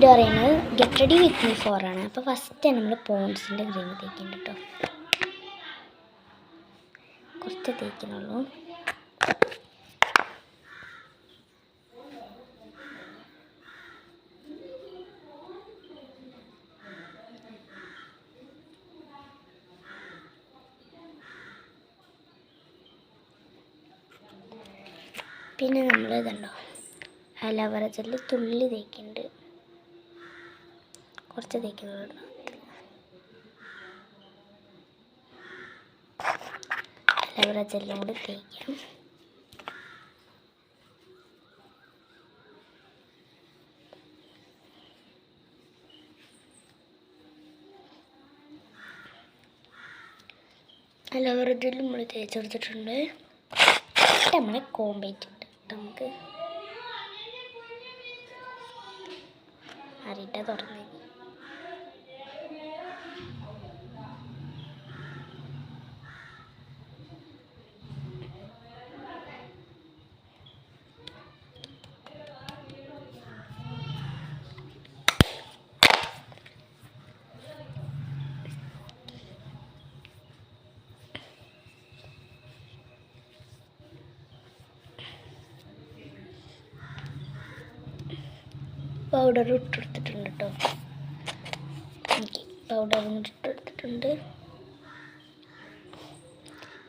Video പറയുന്നത് get ready with me 4 ആണ്. അപ്പോൾ ഫസ്റ്റ് നമ്മൾ പോൺസിൻ്റെ ക്രീം തേക്കുന്നുണ്ട് കേട്ടോ. കുറച്ച് തേക്കുന്നുള്ളൂ. പിന്നെ നമ്മൾ ഇതുണ്ടോ അലോവേറ ജെല്ല് തുള്ളി തേക്കുന്നുണ്ട്. കുറച്ച് തേക്കുന്നുണ്ട്. അലോവേറ ജെല്ലും കൂടി തേക്കാം. അലോവേറ ജെല്ല് നമ്മൾ തേച്ചെടുത്തിട്ടുണ്ട്. നമ്മൾ കോമ്പേറ്റുണ്ട് നമുക്ക് അറിയിട്ട തുറന്ന് പൗഡർ ഇട്ടെടുത്തിട്ടുണ്ട് കേട്ടോ. പൗഡർ ഇട്ടെടുത്തിട്ടുണ്ട്.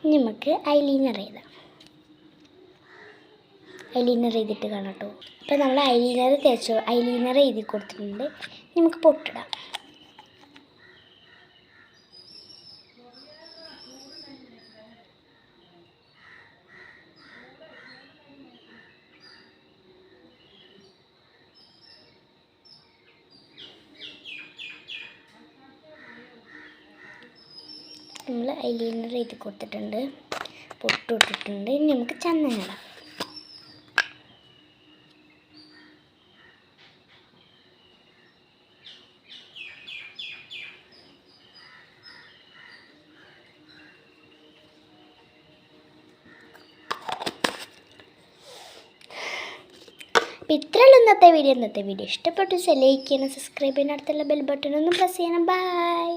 ഇനി നമുക്ക് ഐലൈനർ എഴുതാം. ഐലൈനർ എഴുതിയിട്ട് കാണാം കേട്ടോ. അപ്പോൾ നമ്മൾ ഐലൈനർ എഴുതി കൊടുത്തിട്ടുണ്ട്. നമുക്ക് പൊട്ടിടാം. നമ്മൾ ഐലൈനർ എഴുതി കൊടുത്തിട്ടുണ്ട്. പൊട്ടിട്ടിട്ടുണ്ട്. ഇനി നമുക്ക് ചന്ദനം ഇടാം. അപ്പോൾ ഇത്രയുള്ള ഇന്നത്തെ വീഡിയോ ഇഷ്ടപ്പെട്ടു ലൈക്ക് ചെയ്യണം, സബ്സ്ക്രൈബ് ചെയ്യണം, അടുത്തുള്ള ബെൽ ബട്ടൺ ഒന്ന് പ്രസ് ചെയ്യണം. ബൈ.